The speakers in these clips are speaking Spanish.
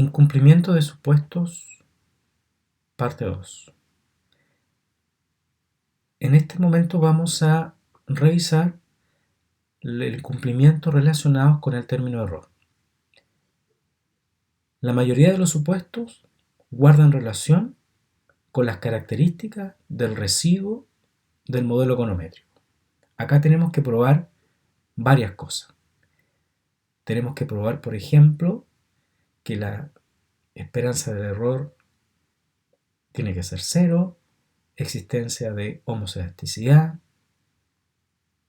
Incumplimiento de supuestos, parte 2. En este momento vamos a revisar el cumplimiento relacionado con el término error. La mayoría de los supuestos guardan relación con las características del residuo del modelo econométrico. Acá tenemos que probar varias cosas. Tenemos que probar, por ejemplo, que la esperanza del error tiene que ser 0, existencia de homozelasticidad,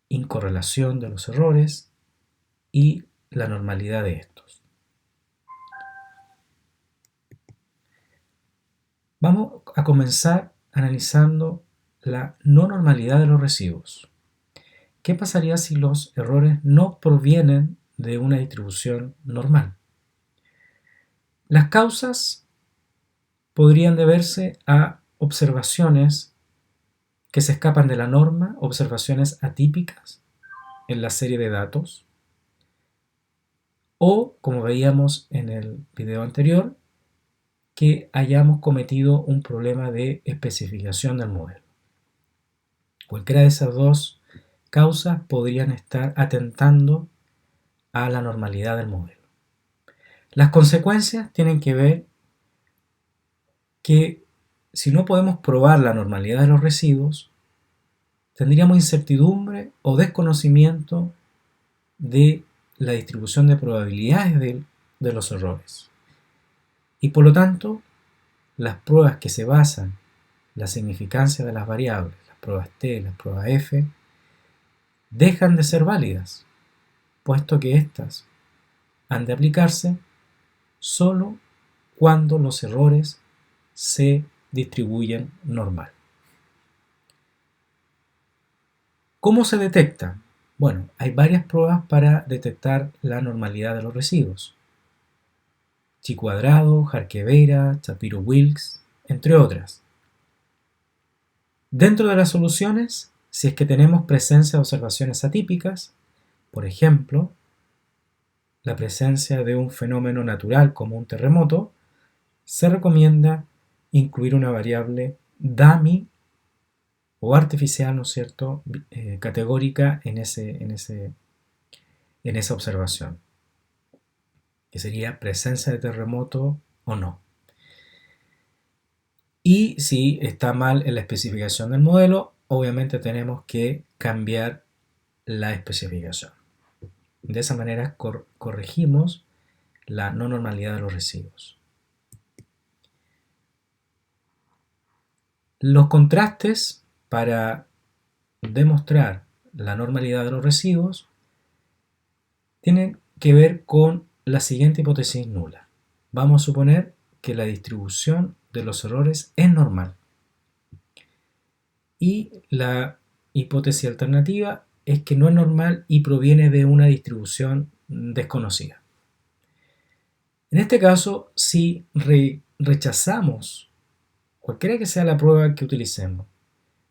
incorrelación de los errores y la normalidad de estos. Vamos a comenzar analizando la no normalidad de los residuos. ¿Qué pasaría si los errores no provienen de una distribución normal? Las causas podrían deberse a observaciones que se escapan de la norma, observaciones atípicas en la serie de datos, o, como veíamos en el video anterior, que hayamos cometido un problema de especificación del modelo. Cualquiera de esas dos causas podrían estar atentando a la normalidad del modelo. Las consecuencias tienen que ver que si no podemos probar la normalidad de los residuos, tendríamos incertidumbre o desconocimiento de la distribución de probabilidades de los errores. Y por lo tanto, las pruebas que se basan en la significancia de las variables, las pruebas T, las pruebas F, dejan de ser válidas, puesto que éstas han de aplicarse solo cuando los errores se distribuyen normal. ¿Cómo se detecta? Bueno, hay varias pruebas para detectar la normalidad de los residuos. Chi-Quadrado, Jarque-Vera, Shapiro-Wilks, entre otras. Dentro de las soluciones, si es que tenemos presencia de observaciones atípicas, por ejemplo, la presencia de un fenómeno natural como un terremoto, se recomienda incluir una variable dummy o artificial, ¿no es cierto?, categórica en esa observación, que sería presencia de terremoto o no. Y si está mal en la especificación del modelo, obviamente tenemos que cambiar la especificación. De esa manera corregimos la no normalidad de los residuos. Los contrastes para demostrar la normalidad de los residuos tienen que ver con la siguiente hipótesis nula. Vamos a suponer que la distribución de los errores es normal. Y la hipótesis alternativa es que no es normal y proviene de una distribución desconocida. En este caso, si rechazamos cualquiera que sea la prueba que utilicemos,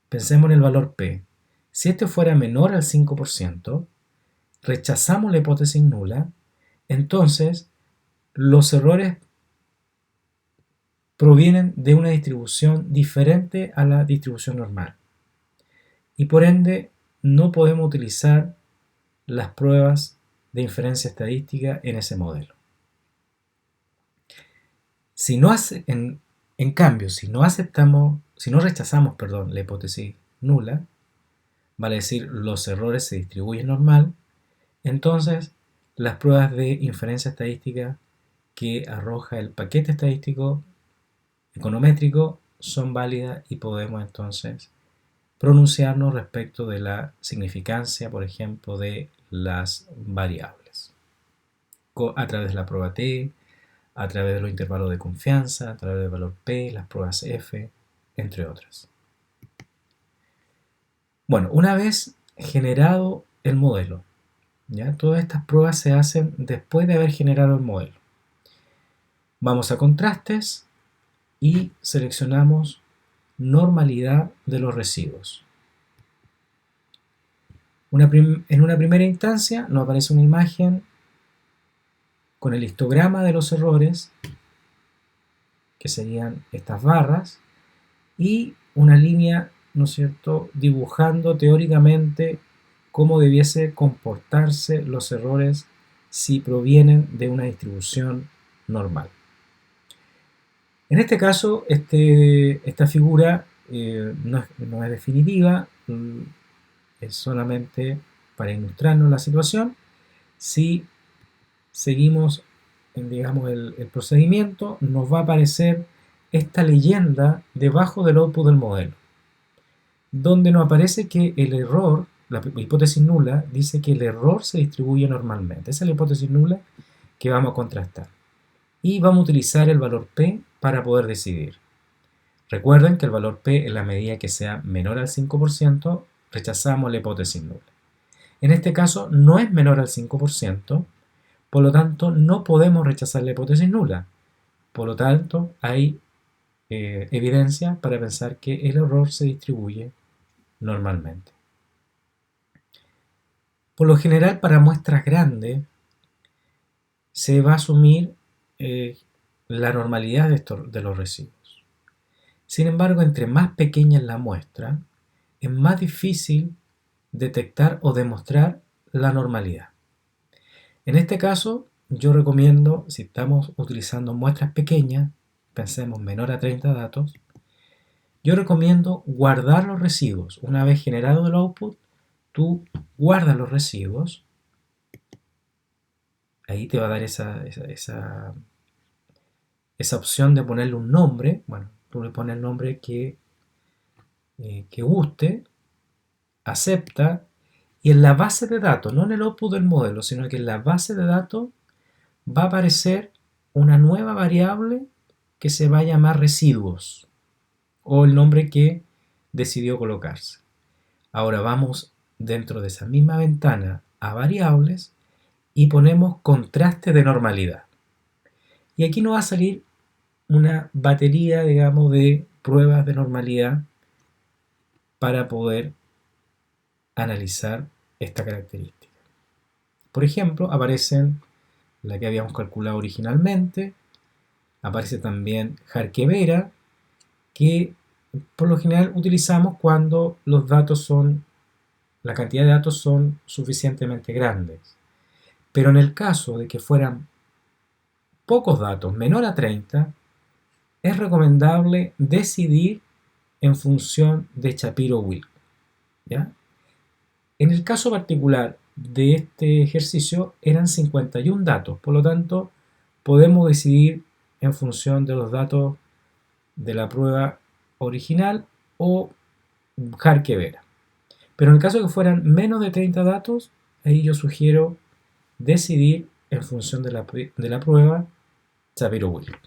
pensemos en el valor P. Si este fuera menor al 5%, rechazamos la hipótesis nula, entonces los errores provienen de una distribución diferente a la distribución normal. Y por ende, no podemos utilizar las pruebas de inferencia estadística en ese modelo. En cambio, si no rechazamos la hipótesis nula, vale decir, los errores se distribuyen normal, entonces las pruebas de inferencia estadística que arroja el paquete estadístico econométrico son válidas y podemos entonces pronunciarnos respecto de la significancia, por ejemplo, de las variables a través de la prueba T, a través de los intervalos de confianza, a través del valor P, las pruebas F, entre otras. Bueno, una vez generado el modelo, ¿ya? Todas estas pruebas se hacen después de haber generado el modelo. Vamos a contrastes y seleccionamos normalidad de los residuos. En una primera instancia nos aparece una imagen con el histograma de los errores que serían estas barras, y una línea, ¿no es cierto?, dibujando teóricamente cómo debiese comportarse los errores si provienen de una distribución normal. En este caso, esta figura no es definitiva, es solamente para ilustrarnos la situación. Si seguimos, digamos, el procedimiento, nos va a aparecer esta leyenda debajo del output del modelo, donde nos aparece que el error, la hipótesis nula, dice que el error se distribuye normalmente. Esa es la hipótesis nula que vamos a contrastar. Y vamos a utilizar el valor P para poder decidir. Recuerden que el valor P, en la medida que sea menor al 5%, rechazamos la hipótesis nula. En este caso no es menor al 5%, por lo tanto no podemos rechazar la hipótesis nula. Por lo tanto, hay evidencia para pensar que el error se distribuye normalmente. Por lo general, para muestras grandes, se va a asumir la normalidad de los residuos. Sin embargo, entre más pequeña es la muestra, es más difícil detectar o demostrar la normalidad. En este caso, yo recomiendo, si estamos utilizando muestras pequeñas, pensemos menor a 30 datos, yo recomiendo guardar los residuos. Una vez generado el output, tú guardas los residuos. Ahí te va a dar esa opción de ponerle un nombre. Bueno, tú le pones el nombre que guste, acepta, y en la base de datos, no en el output del modelo, sino que en la base de datos va a aparecer una nueva variable que se va a llamar residuos, o el nombre que decidió colocarse. Ahora vamos dentro de esa misma ventana a variables y ponemos contraste de normalidad. Y aquí nos va a salir una batería, digamos, de pruebas de normalidad para poder analizar esta característica. Por ejemplo, aparecen la que habíamos calculado originalmente, aparece también Jarque-Vera, que por lo general utilizamos cuando los datos la cantidad de datos son suficientemente grandes. Pero en el caso de que fueran pocos datos, menor a 30, es recomendable decidir en función de Shapiro-Wilk, ¿ya? En el caso particular de este ejercicio eran 51 datos, por lo tanto podemos decidir en función de los datos de la prueba original o Jarque-Vera. Pero en el caso de que fueran menos de 30 datos, ahí yo sugiero decidir en función de la prueba Shapiro-Wilk.